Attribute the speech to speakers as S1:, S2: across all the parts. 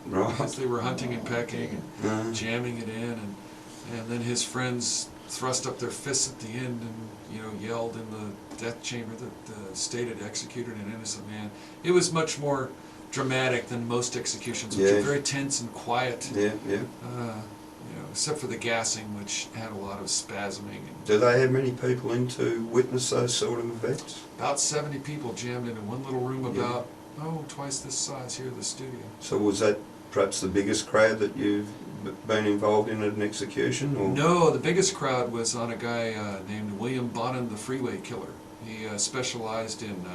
S1: Right.
S2: because they were hunting and pecking and jamming it in, and then his friends thrust up their fists at the end and yelled in the death chamber that the state had executed an innocent man. It was much more dramatic than most executions, which are very tense and quiet.
S1: Yeah, yeah.
S2: Except for the gassing, which had a lot of spasming.
S1: Do they have many people in to witness those sort of events?
S2: About 70 people jammed into one little room about, twice this size here at the studio.
S1: So was that perhaps the biggest crowd that you've been involved in at an execution? Or?
S2: No, the biggest crowd was on a guy named William Bonham, the Freeway Killer. He specialized in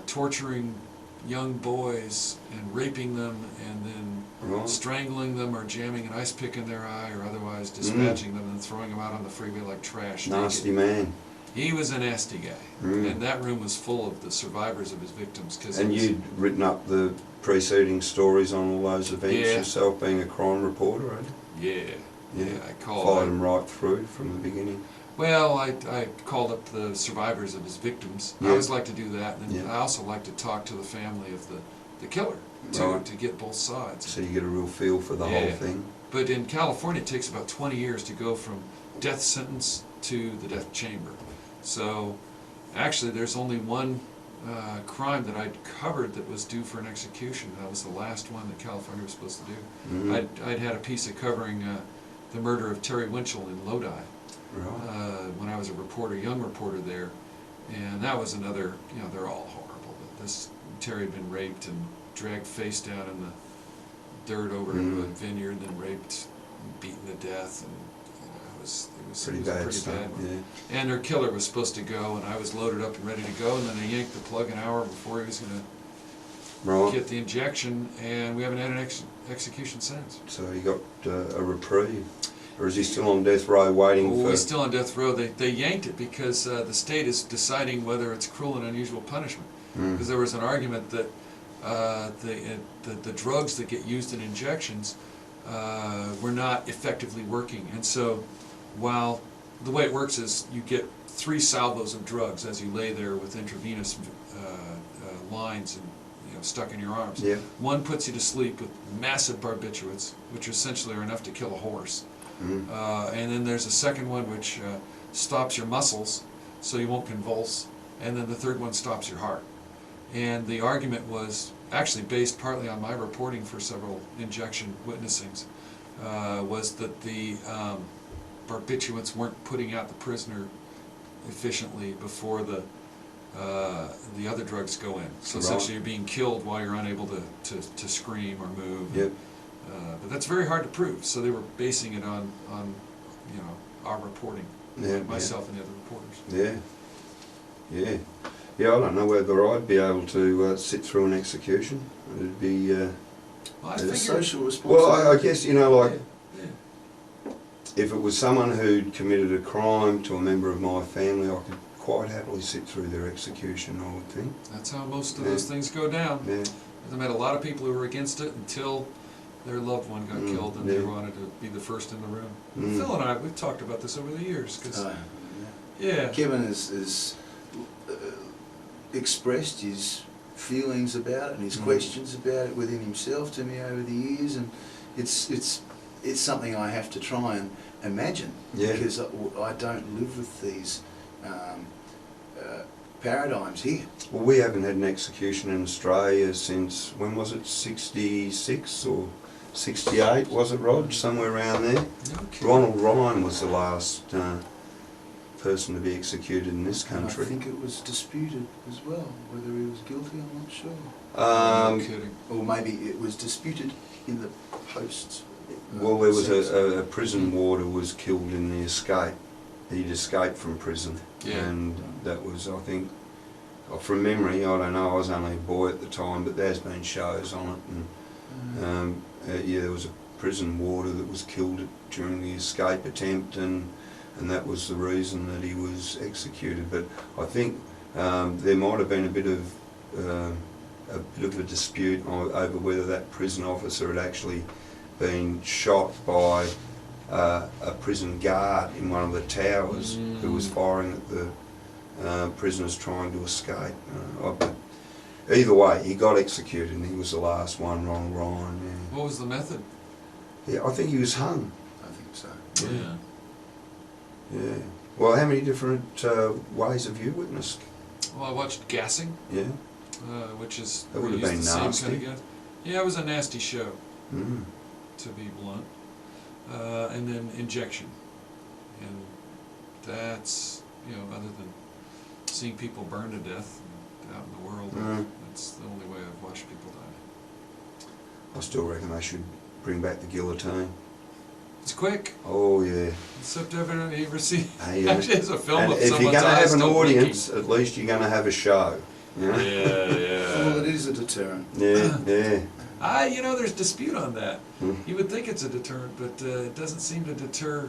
S2: torturing young boys and raping them and then strangling them or jamming an ice pick in their eye or otherwise dispatching them and throwing them out on the freeway like trash.
S1: Nasty man.
S2: He was a nasty guy. And that room was full of the survivors of his victims.
S1: And you'd written up the preceding stories on all those events yourself, being a crime reporter, had you?
S2: Yeah, I
S1: followed them right through from the beginning.
S2: Well, I called up the survivors of his victims. I always like to do that, and I also like to talk to the family of the killer to get both sides.
S1: So you get a real feel for the whole thing.
S2: But in California, it takes about 20 years to go from death sentence to the death chamber. So actually, there's only one crime that I'd covered that was due for an execution. That was the last one that California was supposed to do. I'd had a piece of covering the murder of Terry Winchell in Lodi. When I was a reporter, young reporter there, and that was another, they're all horrible, but this, Terry had been raped and dragged face down in the dirt over into a vineyard, and then raped and beaten to death, and it was pretty bad. And their killer was supposed to go, and I was loaded up and ready to go, and then they yanked the plug an hour before he was going to get the injection, and we haven't had an execution since.
S1: So he got a reprieve. Or is he still on death row waiting for...
S2: He's still on death row. They yanked it because the state is deciding whether it's cruel and unusual punishment. Because there was an argument that the drugs that get used in injections were not effectively working. And so while the way it works is you get 3 salvos of drugs as you lay there with intravenous lines and stuck in your arms. One puts you to sleep with massive barbiturates, which essentially are enough to kill a horse. And then there's a second one which stops your muscles so you won't convulse, and then the third one stops your heart. And the argument was actually based partly on my reporting for several injection witnessings, was that the barbiturates weren't putting out the prisoner efficiently before the other drugs go in. So essentially you're being killed while you're unable to scream or move. But that's very hard to prove, so they were basing it on our reporting, myself and the other reporters.
S1: I don't know whether I'd be able to sit through an execution. It'd be
S3: a social responsibility.
S1: Well, I guess if it was someone who'd committed a crime to a member of my family, I could quite happily sit through their execution, I would think.
S2: That's how most of those things go down. I met a lot of people who were against it until their loved one got killed and they wanted to be the first in the room. Phil and I, we've talked about this over the years.
S3: Kevin has expressed his feelings about it and his questions about it within himself to me over the years, and it's something I have to try and imagine because I don't live with these paradigms here.
S1: Well, we haven't had an execution in Australia since, when was it, 66 or 68, was it, Rog? Somewhere around there. Ronald Ryan was the last person to be executed in this country.
S3: I think it was disputed as well, whether he was guilty, I'm not sure. Or maybe it was disputed in the posts.
S1: Well, there was a prison warder was killed in the escape. He'd escaped from prison, and that was, I think, from memory, I don't know, I was only a boy at the time, but there's been shows on it, and there was a prison warder that was killed during the escape attempt, and that was the reason that he was executed. But I think there might have been a bit of a dispute over whether that prison officer had actually been shot by a prison guard in one of the towers who was firing at the prisoners trying to escape. either way, he got executed and he was the last one, Ronald Ryan. Yeah.
S2: What was the method?
S1: Yeah, I think he was hung.
S3: I think so.
S2: Yeah.
S1: Yeah. Well, how many different ways have you witnessed?
S2: Well, I watched Gassing,
S1: Yeah.
S2: which is
S1: That would have
S2: used
S1: been
S2: the same
S1: nasty.
S2: kind of gas. Yeah, it was a nasty show,
S1: Mm.
S2: to be blunt. And then injection, and that's, you know, other than seeing people burn to death out in the world, that's the only way I've watched people die.
S1: I still reckon they should bring back the guillotine.
S2: It's quick.
S1: Oh yeah.
S2: Except you ever see?
S1: Hey,
S2: Actually, there's a film
S1: and
S2: of
S1: if you're
S2: someone's
S1: going to
S2: eyes
S1: have an
S2: still
S1: audience, at least you're going to have a show. You know?
S3: Well, it is a deterrent.
S1: Yeah, yeah.
S2: You know, there's dispute on that.
S1: Hmm.
S2: You would think it's a deterrent, but it doesn't seem to deter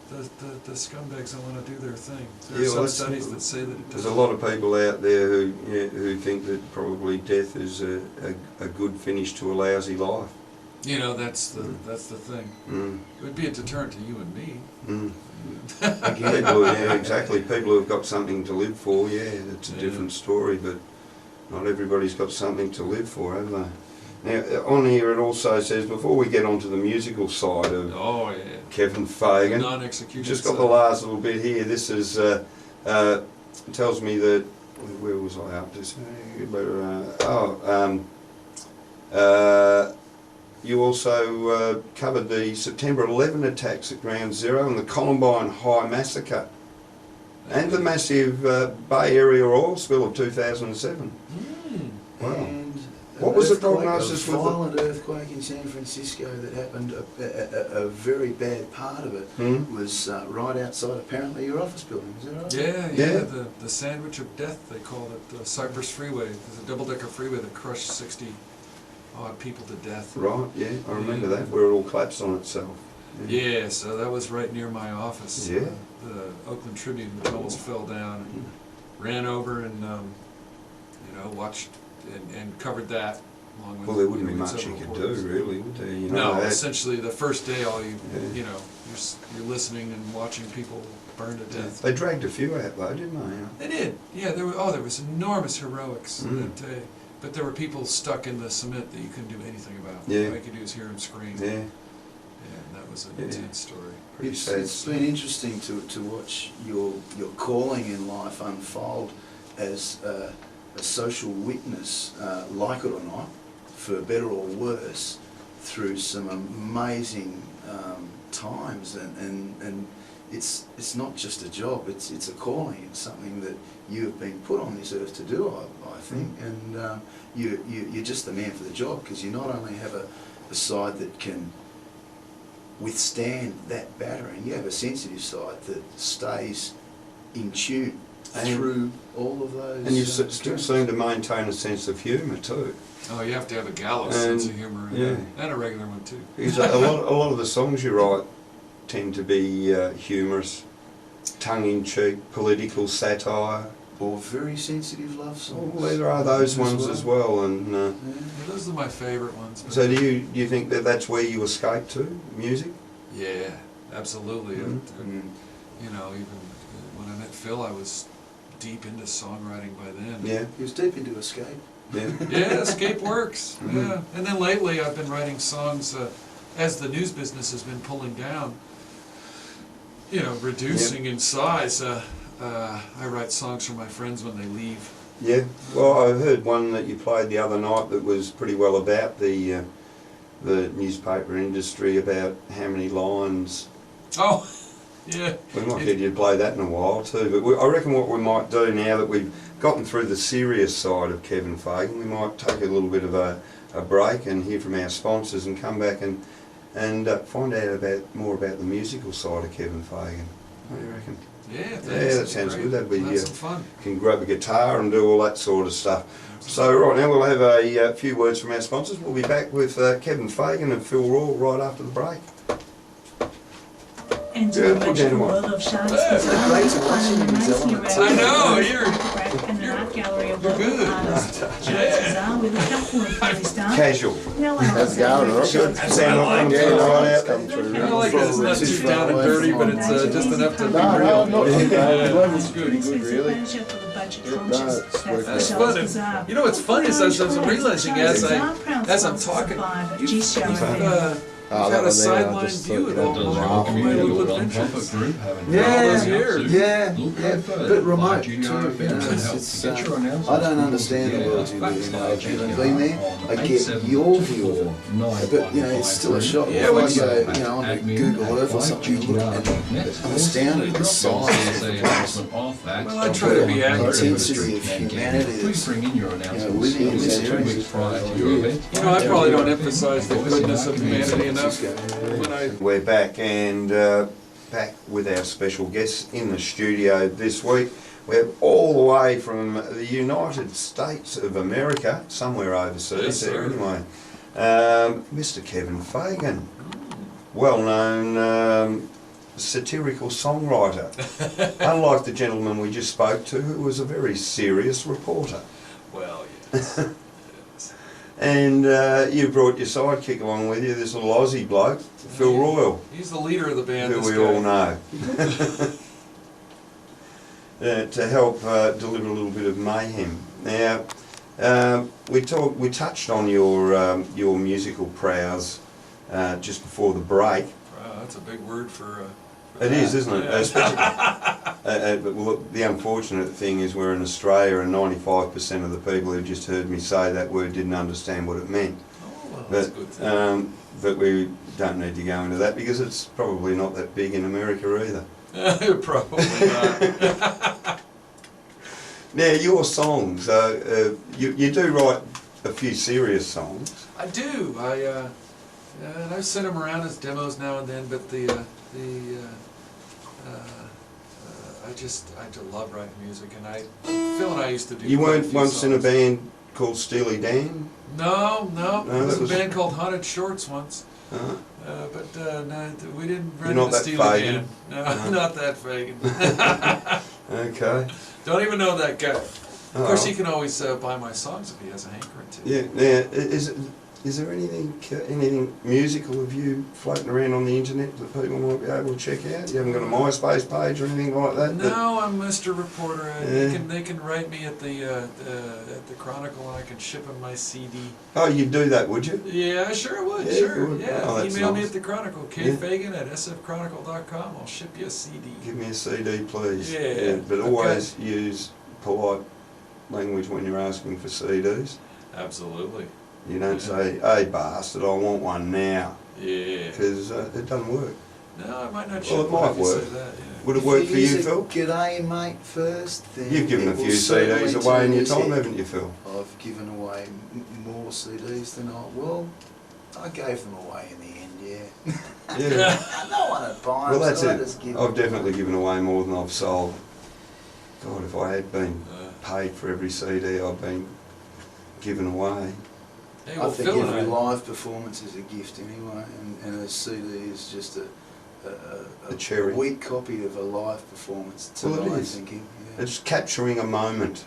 S2: the scumbags that want to do their thing. There
S1: Yeah,
S2: are
S1: well,
S2: some studies that say that it
S1: There's
S2: does.
S1: a lot of people out there who think that probably death is a good finish to a lousy life.
S2: You know, that's the thing.
S1: Mm.
S2: It would be a deterrent to you and me.
S1: Mm. People, yeah, exactly. People who've got something to live for, yeah, it's a
S2: Yeah.
S1: different story, but not everybody's got something to live for, have they? Now, on here it also says, before we get onto the musical side of
S2: Oh yeah.
S1: Kevin Fagan,
S2: Non-execution.
S1: just got the last little bit here. This is tells me that, where was I up to? You also covered the September 11 attacks at Ground Zero and the Columbine High Massacre and the massive Bay Area oil spill of 2007. Wow.
S3: And
S1: What was the
S3: earthquake,
S1: prognosis
S3: a
S1: with the-
S3: violent earthquake in San Francisco that happened. A very bad part of it was right outside, apparently, your office building. Is that right?
S2: Yeah.
S1: Yeah.
S2: The sandwich of death, they called it, the Cypress Freeway. There's a double-decker freeway that crushed 60-odd people to death.
S1: Right, yeah, I remember that, where it all collapsed on itself.
S2: Yeah, so that was right near my office.
S1: Yeah.
S2: The Oakland Tribune, which almost fell down, and ran over and, watched and covered that. Along with,
S1: Well, there wouldn't be
S2: with
S1: much you
S2: several
S1: could
S2: reporters.
S1: do, really, would there? You
S2: No,
S1: know, that-
S2: essentially the first day,
S1: Yeah.
S2: you're listening and watching people burn to death.
S1: They dragged a few out though, didn't they?
S2: They did. Yeah, there was enormous heroics
S1: Mm.
S2: that day. But there were people stuck in the cement that you couldn't do anything about.
S1: Yeah.
S2: All you could do is hear them scream.
S1: Yeah,
S2: And that was an
S1: Yeah.
S2: intense story.
S1: pretty
S3: It's
S1: sad.
S3: been interesting to watch your calling in life unfold as a social witness, like it or not, for better or worse, through some amazing times, and it's not just a job, it's a calling. It's something that you have been put on this earth to do, I think, and you're just the man for the job, because you not only have a side that can withstand that battering, you have a sensitive side that stays in tune through all of those.
S1: And you still seem to maintain a sense of humour too.
S2: Oh, you have to have a gallows
S1: And-
S2: sense of humor
S1: yeah.
S2: and a regular one too.
S1: Because a lot of the songs you write tend to be humorous, tongue-in-cheek, political satire.
S3: Or very sensitive love songs.
S1: Well, there are those ones as well. And
S3: Yeah.
S2: Those are my favorite ones. but-
S1: so, do you think that that's where you escape to, music?
S2: Yeah, absolutely.
S1: Mhm.
S2: Even when I met Phil, I was deep into songwriting by then.
S1: Yeah,
S3: He was deep into Escape.
S1: yeah.
S2: Yeah, escape works.
S1: Mhm.
S2: Yeah, and then lately I've been writing songs as the news business has been pulling down. Reducing in size. I write songs for my friends when they leave.
S1: Yeah. Well, I heard one that you played the other night that was pretty well about the newspaper industry, about how many lines.
S2: Oh, yeah.
S1: We might get you to play that in a while too. But I reckon what we might do now that we've gotten through the serious side of Kevin Fagan, we might take a little bit of a break and hear from our sponsors and come back and find out more about the musical side of Kevin Fagan. What do you reckon?
S2: Yeah, thanks.
S1: Yeah, that
S2: That'd
S1: sounds
S2: great.
S1: good. That'd be
S2: We'll have some fun.
S1: can grab a guitar and do all that sort of stuff. So right now we'll have a few words from our sponsors. We'll be back with Kevin Fagan and Phil Royle right after the break.
S4: Enter
S1: Yeah,
S4: the
S1: put down
S4: magical
S1: one.
S4: world of Shines
S3: Great to watch him in his element.
S2: I know,
S4: and the art gallery of
S2: you're
S4: local
S2: good.
S4: artists. Shines Bazaar with a helpful influence down.
S1: Casual.
S4: Now
S5: How's it going, all right?
S1: Sound like
S5: Yeah,
S1: right
S5: nice,
S1: out.
S5: come through.
S2: I like it. It's not too down and dirty, but it's just enough to be
S5: No,
S2: real.
S5: not too bad. The level's
S2: It's good.
S5: pretty good, really.
S4: Manager for the budget conscious.
S3: it's
S4: That
S3: working
S2: That's
S4: Michelle's
S2: funny.
S4: bizarre.
S2: You know what's funny is I'm realizing as I'm talking,
S4: You've
S2: had a sideline view of all my little adventures.
S3: Yeah,
S2: all those years.
S3: yeah, but remote too. You know, it's, I don't understand the world you live in. I've never been there. I get your view of it, but you know, it's still a shock.
S2: Yeah,
S3: If
S2: when
S3: I go, you know, on Google Earth or something, and look, and I'm astounded at the size of the place.
S2: Well, I try to be
S3: The
S2: accurate.
S3: intensity of humanity that's, living in this area.
S2: You know, I probably don't emphasize the goodness of humanity enough. When
S1: We're back and back with our special guests in the studio this week. We're all the way from the United States of America, somewhere overseas
S2: Yes,
S1: there
S2: sir.
S1: anyway. Mr. Kevin Fagan, well-known satirical songwriter. Unlike the gentleman we just spoke to, who was a very serious reporter.
S2: Well, yes.
S1: And you brought your sidekick along with you, this little Aussie bloke, Phil Royle,
S2: He's the leader of the band.
S1: who
S2: this
S1: we
S2: guy.
S1: all know, to help deliver a little bit of mayhem. Now, we touched on your musical prowess just before the break.
S2: Wow, that's a big word for
S1: It is, isn't it?
S2: Yeah.
S1: Especially, but look, the unfortunate thing is we're in Australia, and 95% of the people who just heard me say that word didn't understand what it meant.
S2: Oh, well, that's
S1: But,
S2: a good thing.
S1: but we don't need to go into that because it's probably not that big in America either.
S2: Probably not.
S1: Now, your songs, you do write a few serious songs.
S2: I do. And I've sent them around as demos now and then, but I just love writing music, and Phil and I used to do.
S1: You
S2: quite a
S1: weren't
S2: few
S1: once in a
S2: songs.
S1: band called Steely Dan?
S2: No,
S1: No,
S2: there was
S1: that
S2: a
S1: was-
S2: band called Haunted Shorts once.
S1: Uh-huh.
S2: But no, we didn't run
S1: You're not
S2: into
S1: that
S2: Steely
S1: Fagan?
S2: Dan. No,
S1: No.
S2: not that Fagan.
S1: Okay.
S2: Don't even know that guy. Of
S1: Oh.
S2: course, he can always buy my songs if he has a hankering to.
S1: Yeah. Now, is there anything musical of you floating around on the internet that people might be able to check out? You haven't got a MySpace page or anything like that?
S2: No, I'm Mr. Reporter.
S1: Yeah.
S2: They can write me at the Chronicle, and I can ship them my CD.
S1: Oh, you'd do that, would you?
S2: Yeah, I sure would.
S1: Yeah,
S2: Sure.
S1: you would.
S2: Yeah.
S1: Oh, that's
S2: Email me
S1: nice.
S2: at the Chronicle.
S1: Yeah.
S2: Fagan at sfchronicle.com. I'll ship you a CD.
S1: Give me a CD, please.
S2: Yeah.
S1: But
S2: Okay.
S1: always use polite language when you're asking for CDs.
S2: Absolutely.
S1: You don't
S2: Yeah.
S1: say, "Hey, bastard, I want one now,"
S2: Yeah.
S1: because it doesn't work.
S2: No, I might not
S1: Well,
S2: ship
S1: it
S2: one
S1: might
S2: if you say
S1: work.
S2: that. Yeah.
S1: Would it work
S3: If
S1: for
S3: use
S1: you,
S3: a
S1: Phil?
S3: G'day, mate, first, then
S1: You've given
S3: it
S1: a
S3: will
S1: few
S3: certainly
S1: CDs away in your
S3: turn
S1: time,
S3: his head.
S1: haven't you, Phil?
S3: I've given away more CDs than I gave them away in the end, yeah.
S1: Yeah.
S3: I don't want to buy
S1: Well,
S3: them,
S1: that's
S3: so I
S1: it.
S3: just give
S1: I've
S3: them
S1: definitely given away more than I've sold. God, if I had been
S2: Uh,
S1: paid for every CD I've been given away.
S2: hey,
S3: I
S2: well,
S3: think
S2: Phil and
S3: every
S2: I.
S3: live performance is a gift anyway, and a CD is just
S1: A cherry.
S3: weak copy of a live performance, to
S1: Well, it
S3: my
S1: is.
S3: thinking. Yeah.
S1: It's capturing a moment.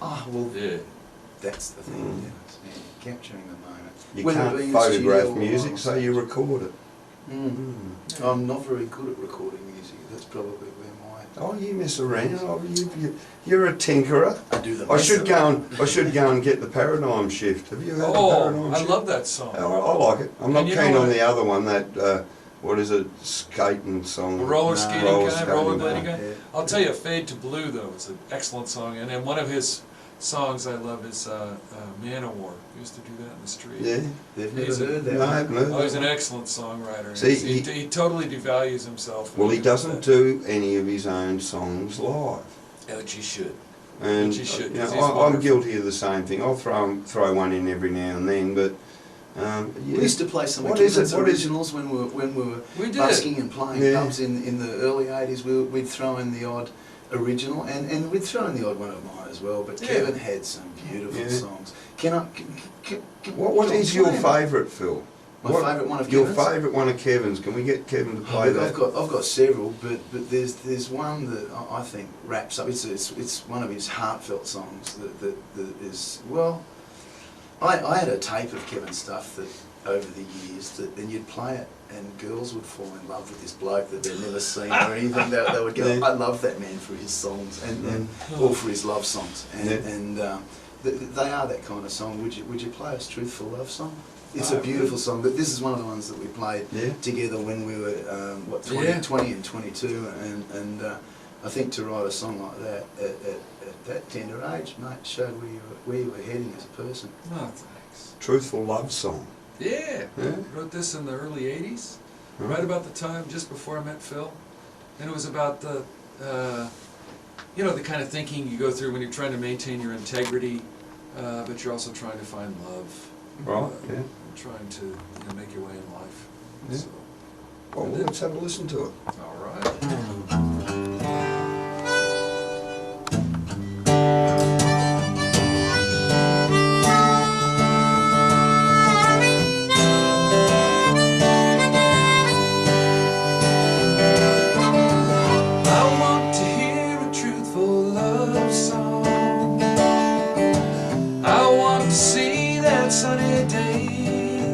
S3: Oh, well,
S2: Yeah.
S3: that's the thing,
S1: Mm.
S3: yeah, capturing the moment.
S1: You
S3: Whether it
S1: can't
S3: be in
S1: photograph
S3: studio or
S1: music,
S3: on
S1: so you
S3: stage.
S1: record it.
S3: Mm. I'm not very good at recording music. That's probably where
S1: Oh, you mess around. Oh, you're a tinkerer.
S3: I do the
S1: I
S3: best
S1: should
S3: of
S1: go
S3: it.
S1: and I should go and get the Paradigm Shift. Have you heard the
S2: Oh,
S1: Paradigm
S2: I
S1: Shift?
S2: love that song.
S1: I like it. I'm not
S2: And you
S1: keen
S2: know
S1: on
S2: what?
S1: the other one. That what is it? Skating song.
S2: The roller
S3: No.
S2: skating
S1: Roller
S2: guy,
S1: skating
S2: rollerblading
S1: guy.
S2: guy.
S3: Yeah.
S2: I'll tell you, "Fade to Blue" though is an excellent song, and then one of his songs I love is "Man o' War." He used to do that in the street.
S1: Yeah.
S3: They've never
S2: He's a-
S3: heard that.
S1: No, I haven't heard
S2: Oh, he's
S1: that
S2: an
S1: one.
S2: excellent songwriter.
S1: See,
S2: he totally devalues himself.
S1: Well,
S2: when
S1: he
S2: does
S1: doesn't
S2: that.
S1: do any of his own songs live.
S2: Which he should.
S1: And
S2: Which he should,
S1: you
S2: 'cause
S1: know,
S2: he's
S1: I'm
S2: wonderful.
S1: guilty of the same thing. I'll throw one in every now and then, but yeah.
S3: We used to play some
S1: What
S3: of
S1: is it?
S3: Kevin's
S1: What is-
S3: originals when we were
S2: We did.
S3: busking and playing
S1: Yeah.
S3: pubs in the early 80s. We'd throw in the odd original, and we'd throw in the odd one of mine as well. But
S2: Yeah.
S3: Kevin had some beautiful
S1: Yeah.
S3: songs. Can I?
S1: What
S3: can I
S1: is your
S3: play 'em?
S1: favourite, Phil?
S3: My favourite one of
S1: Your
S3: Kevin's?
S1: favourite one of Kevin's? Can we get Kevin to play
S3: Look,
S1: that?
S3: I've got several, but there's one that I think wraps up. It's one of his heartfelt songs that is well. I had a tape of Kevin's stuff that over the years that then you'd play it and girls would fall in love with this bloke that they'd never seen or anything. They would go, I love that man for his songs and or for his love songs. And they are that kind of song. Would you play us Truthful Love Song? It's a beautiful song, but this is one of the ones that we played together when we were 20 and 22, and I think to write a song like that at that tender age, mate, showed where you were heading as a person.
S2: Oh, thanks.
S1: Truthful Love Song.
S2: Yeah. Wrote this in the early 80s, right about the time just before I met Phil, and it was about the you know, the kind of thinking you go through when you're trying to maintain your integrity, but you're also trying to find love.
S1: Right,
S2: Trying to make your way in life.
S1: Yeah.
S2: So,
S1: Well, let's have a listen to it.
S2: all right. I want to hear a truthful love song. I want to see that sunny day.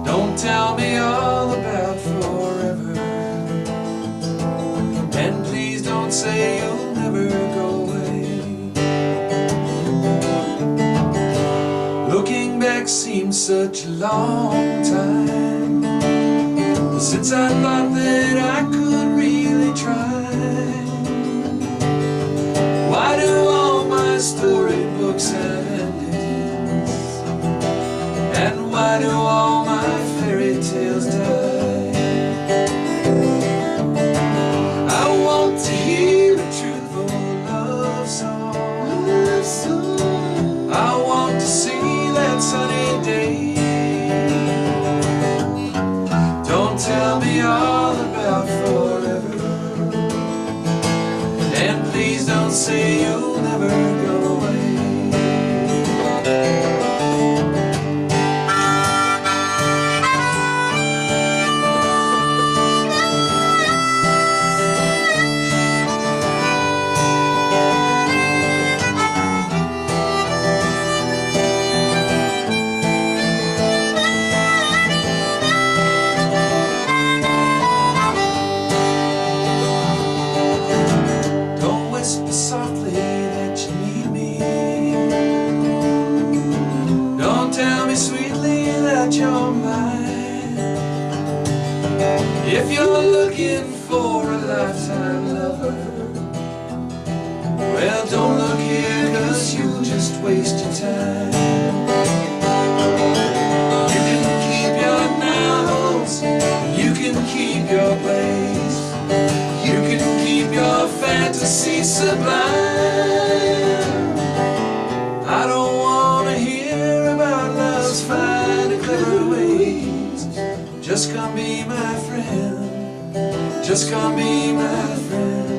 S2: Don't tell me all about forever, and please don't say you'll never go away. Looking back seems such a long time since I thought that I could really try. Why do all my storybooks have endings? And why do all my fairy tales die? I want to hear a truthful love song. I want to see that sunny day. Don't tell me all about forever, and please don't say you'll never go away. Don't whisper softly that you need me. Don't tell me sweetly that you're mine. If you're looking for a lifetime lover, well, don't look here, 'cause you'll just waste your time. You can keep your novels, you can keep your plays, you can keep your fantasy sublime. I don't want to hear about love's fine and clever ways. Just come be my friend. Just come be my friend.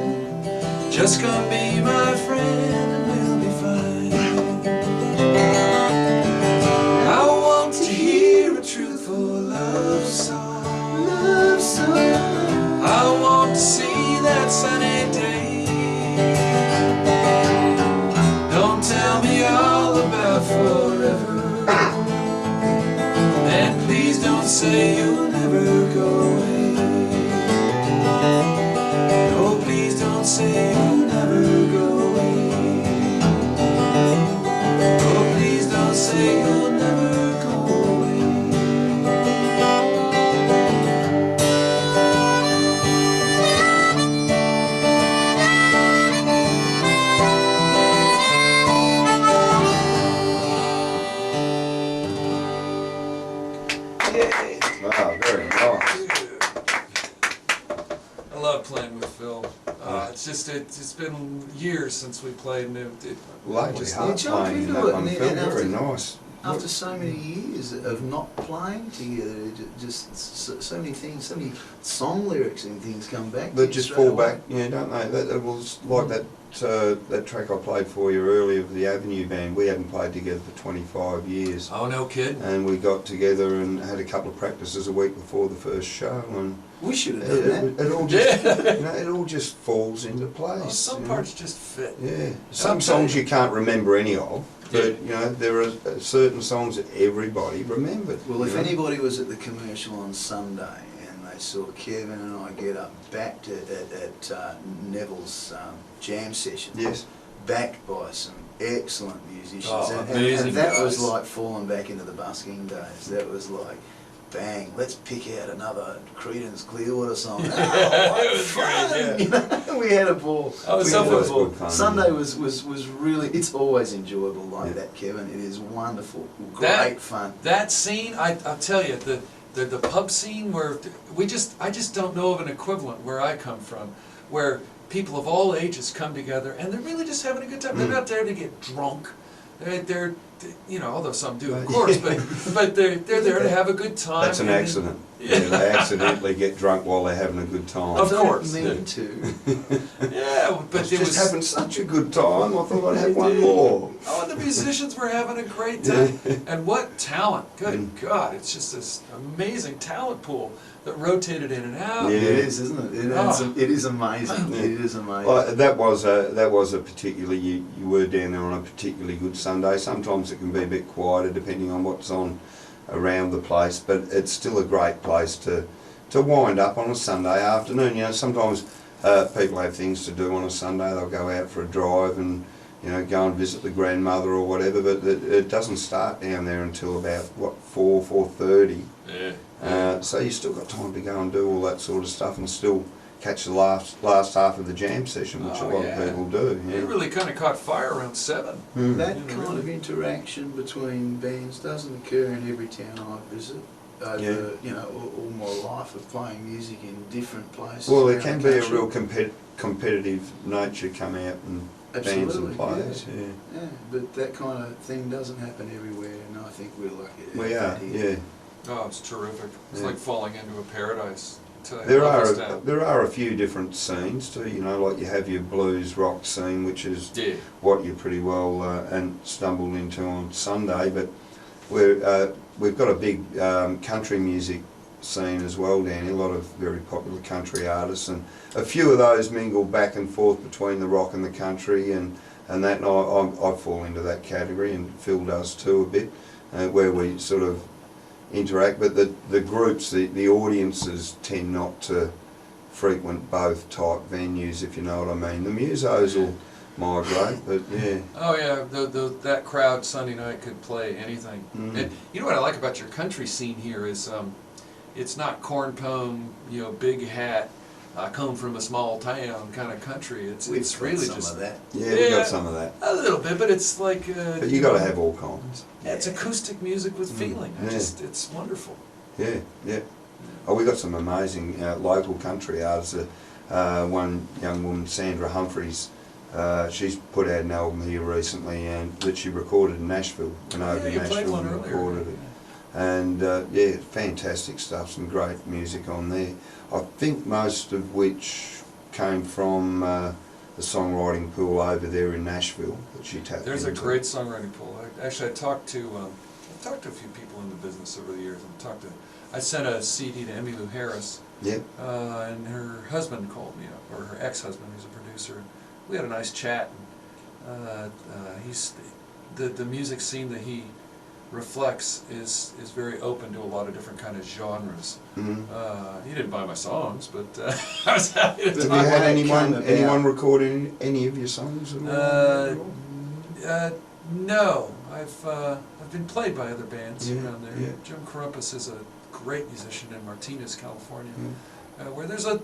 S2: Just come be my friend and we'll be fine. I want to hear a truthful love song. Love song. I want to see that sunny day. Don't tell me all about forever, and please don't say you'll never go away. No, please don't say you'll never go away. No, please don't say you'll never go away.
S1: Wow, very nice.
S2: I love playing with Phil. It's been years since we played, and
S1: Lovely
S2: just-
S1: heart
S3: John,
S1: playing
S3: can
S1: that
S3: you do it?
S1: one,
S3: And
S1: Phil.
S3: after-
S1: Very nice.
S3: After so many years of not playing together, just so many things, so many song lyrics and things come back.
S1: They
S3: to you
S1: just
S3: straight
S1: fall
S3: away.
S1: back, yeah, don't they? That was like that track I played for you earlier of the Avenue Band. We hadn't played together for 25 years.
S2: Oh, no kid.
S1: And we got together and had a couple of practices a week before the first show, and
S3: We should have done that.
S1: it all just, it all just falls into place.
S2: Well, some
S1: you know.
S2: parts just fit.
S1: Yeah, some songs you can't remember any of, but you know there are certain songs that everybody remembered.
S3: Well, if
S1: you know?
S3: anybody was at the commercial on Sunday and they saw Kevin and I get up backed at Neville's jam session,
S1: Yes.
S3: backed by some excellent musicians,
S2: Oh,
S3: and
S2: amazing
S3: that was
S2: guys.
S3: like falling back into the busking days. That was like, bang, let's pick out another Creedence Clearwater song.
S2: It
S3: Oh,
S2: was
S3: fun!
S2: great,
S3: You know, we had a ball.
S2: Oh,
S3: We
S2: so
S3: had a
S2: much
S3: ball.
S1: fun.
S3: Sunday was really. It's always enjoyable like
S1: Yeah.
S3: that, Kevin. It is wonderful, great
S2: That-
S3: fun.
S2: That scene, I'll tell you, the pub scene where I just don't know of an equivalent where I come from, where people of all ages come together and they're really just having a good time. They're not there to get drunk. They're you know, although some do, of course, but they're there to have a good time.
S1: That's an
S2: and-
S1: accident. Yeah, they accidentally get drunk while they're having a good time.
S2: Of
S3: Don't
S2: course.
S3: mean to.
S2: Yeah, but
S1: It's
S2: it
S1: just
S2: was.
S1: having such a good time. I thought I'd have one more.
S2: Oh, and the musicians were having a great time. And what talent. Good God, it's just this amazing talent pool that rotated in and out.
S1: Yeah.
S3: It is, isn't it? It is amazing.
S1: Yeah.
S3: It is amazing.
S1: Well, that was a particularly you were down there on a particularly good Sunday. Sometimes it can be a bit quieter depending on what's on around the place, but it's still a great place to wind up on a Sunday afternoon. You know, sometimes people have things to do on a Sunday. They'll go out for a drive and you know go and visit the grandmother or whatever. But it doesn't start down there until about 4:30.
S2: Yeah.
S1: So you still got time to go and do all that sort of stuff and still catch the last half of the jam session, which
S2: Oh,
S1: a lot
S2: yeah.
S1: of people do. Yeah.
S2: It really kind of caught fire around 7.
S3: That
S2: You know,
S3: kind
S2: really.
S3: of interaction between bands doesn't occur in every town I visit. Over you know all my life of playing music in different places.
S1: Well, there
S3: around
S1: can
S3: the
S1: be a
S3: country.
S1: real competitive nature come out in bands
S3: Absolutely,
S1: and players.
S3: yeah.
S1: Yeah.
S3: Yeah, but that kind of thing doesn't happen everywhere, and I think we're lucky. to
S1: We
S3: have
S1: are.
S3: that here.
S1: Yeah.
S2: Oh, it's terrific. It's
S1: Yeah.
S2: like falling into a paradise. I tell you,
S1: There
S2: I love
S1: are
S2: this town.
S1: there are a few different scenes too. You know, like you have your blues rock scene, which is
S2: Yeah.
S1: what you pretty well and stumbled into on Sunday. But we've got a big country music scene as well, Danny. A lot of very popular country artists, and a few of those mingle back and forth between the rock and the country, and that. And I fall into that category, and Phil does too a bit, where we sort of interact. But the groups, the audiences tend not to frequent both type venues, if you know what I mean. The musos will migrate, but yeah.
S2: Oh yeah, that crowd Sunday night could play anything.
S1: Mm.
S2: And you know what I like about your country scene here is it's not corn pone, you know, big hat, I come from a small town kind of country. It's
S3: We've
S2: really
S3: got
S2: just
S3: some of that.
S1: Yeah, we got some of that.
S2: a little bit, but it's like
S1: But you got to have all kinds.
S2: yeah, it's acoustic music with feeling.
S1: Yeah.
S2: It's wonderful.
S1: Yeah, yeah. Oh, we got some amazing local country artists. One young woman, Sandra Humphreys, she's put out an album here recently, and that she recorded in Nashville. Went over to
S2: you played
S1: Nashville
S2: one
S1: and
S2: earlier.
S1: recorded it. And yeah, fantastic stuff. Some great music on there. I think most of which came from the songwriting pool over there in Nashville that she tapped
S2: There's a
S1: into.
S2: great songwriting pool. I talked to a few people in the business over the years. I sent a CD to Emmylou Harris.
S1: Yep.
S2: And her husband called me up, or her ex-husband, who's a producer. We had a nice chat. And, he's the music scene that he reflects is very open to a lot of different kind of genres.
S1: Mm-hmm.
S2: He didn't buy my songs, but I was happy to
S1: Have you
S2: talk.
S1: had
S3: that came about.
S1: anyone recording any of your songs at all?
S2: No, I've been played by other bands
S1: Yeah,
S2: around there.
S1: yeah.
S2: Jim Crumpus is a great musician in Martinez, California,
S1: Yeah.
S2: where there's a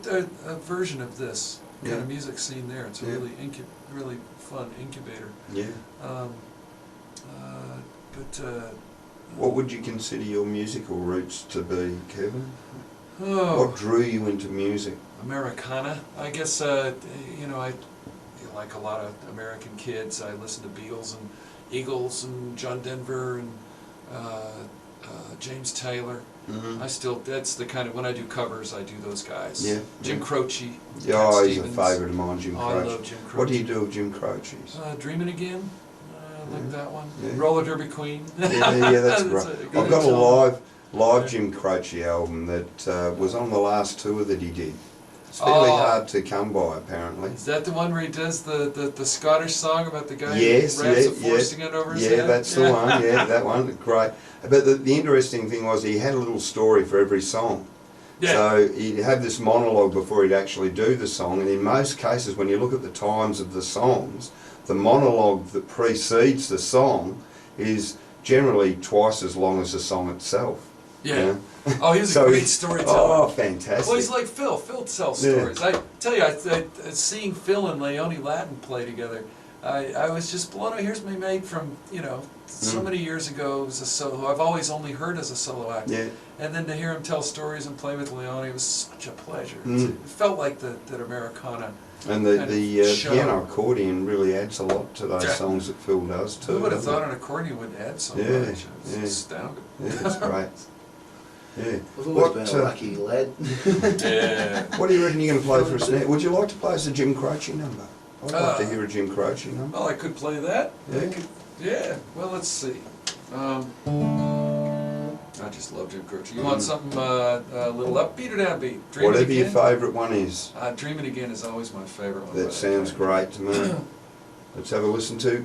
S2: version of this kind
S1: Yeah.
S2: of music scene there. It's a
S1: Yeah.
S2: really fun incubator.
S1: Yeah. What would you consider your musical roots to be, Kevin?
S2: Oh,
S1: What drew you into music?
S2: Americana. I guess you know, I like a lot of American kids. I listen to Beatles and Eagles and John Denver and James Taylor.
S1: Mm-hmm.
S2: That's the kind of, when I do covers, I do those guys.
S1: Yeah.
S2: Jim Croce.
S1: Yeah,
S2: Cat
S1: he's a
S2: Stevens.
S1: favourite of mine, Jim
S2: Oh, I
S1: Croce.
S2: love Jim Croce.
S1: What do you do with Jim Croce's?
S2: Dreaming Again. I like that one.
S1: Yeah.
S2: Roller Derby Queen.
S1: Yeah, that's great.
S2: good
S1: I've got a
S2: song.
S1: live
S2: Yeah.
S1: Jim Croce album that was on the last tour that he did. It's fairly
S2: Oh.
S1: hard to come by, apparently.
S2: Is that the one where he does the Scottish song about the guy
S1: Yes,
S2: who wraps
S1: yeah,
S2: a forcing it over his
S1: yeah,
S2: head?
S1: that's the one. Yeah, that one. Great. But the interesting thing was he had a little story for every song.
S2: Yeah.
S1: So he'd have this monologue before he'd actually do the song, and in most cases, when you look at the times of the songs, the monologue that precedes the song is generally twice as long as the song itself.
S2: Yeah.
S1: You know?
S2: Oh, he was
S1: So
S2: a great
S1: he-
S2: storyteller.
S1: Oh, fantastic.
S2: Well, he's like Phil. Phil tells
S1: Yeah.
S2: stories. I tell you, seeing Phil and Leone Latin play together, I was just blown away. Here's my mate from, so many years ago as a solo, I've always only heard as a solo act.
S1: Yeah.
S2: And then to hear him tell stories and play with Leone, it was such a pleasure.
S1: Mm.
S2: It felt like that Americana.
S1: And
S2: kind
S1: the
S2: of show.
S1: piano accordion really adds a lot to those
S2: Yeah.
S1: songs that Phil does too.
S2: Who would have
S1: doesn't
S2: thought
S1: it?
S2: an accordion would add so
S1: Yeah,
S2: much? It's
S1: yeah.
S2: astounding.
S1: Yeah, it's great. Yeah.
S3: I've always
S1: What,
S3: been a lucky lad.
S2: Yeah.
S1: What do you reckon you're going to play for us now? Would you like to play us a Jim Croce number? I'd like to hear a Jim Croce number.
S2: Well, I could play that.
S1: Yeah.
S2: Yeah. Well, let's see. I just love Jim Croce. You want something a little upbeat or downbeat? Dreamin'
S1: Whatever your
S2: Again?
S1: favourite one is.
S2: Dreamin' Again is always my favorite one.
S1: That sounds great to me. Let's have a listen to